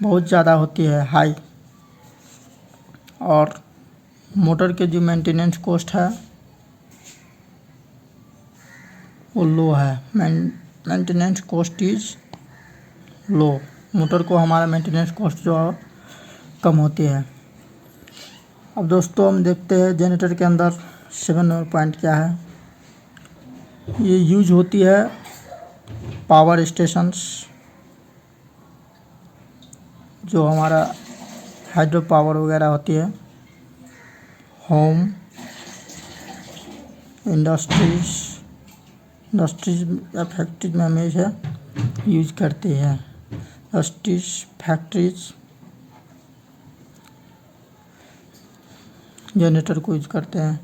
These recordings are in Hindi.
बहुत ज़्यादा होती है, हाई। और मोटर के जो मेंटेनेंस कॉस्ट है वो लो है। Maintenance cost is low. Motor को हमारा मेंटेनेंस कॉस्ट जो है कम होती है। अब दोस्तों हम देखते हैं जनरेटर के अंदर 7 नंबर पॉइंट क्या है। ये यूज होती है पावर स्टेशंस, जो हमारा हाइड्रो पावर वगैरह होती है, होम, इंडस्ट्रीज या फैक्ट्रीज में हमेशा यूज करते हैं। इंडस्ट्रीज, फैक्ट्रीज जनरेटर को यूज करते हैं।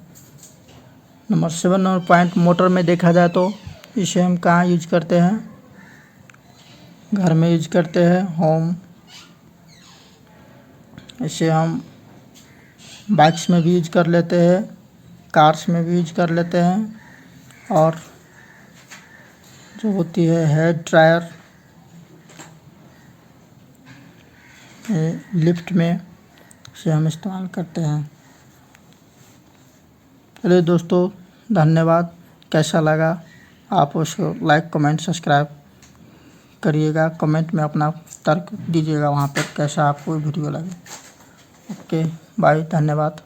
नंबर 7 नंबर पॉइंट, मोटर में देखा जाए तो इसे हम कहाँ यूज करते हैं? घर में यूज करते हैं, होम। इसे हम बाइक्स में भी यूज कर लेते हैं, कार्स में भी यूज कर लेते हैं, और जो होती है हेयर ड्रायर, लिफ्ट में इसे हम इस्तेमाल करते हैं। चलिए दोस्तों, धन्यवाद। कैसा लगा आप उसको लाइक, कमेंट, सब्सक्राइब करिएगा। कमेंट में अपना तर्क दीजिएगा वहाँ पर कैसा आपको वीडियो लगे। ओके, बाय, धन्यवाद।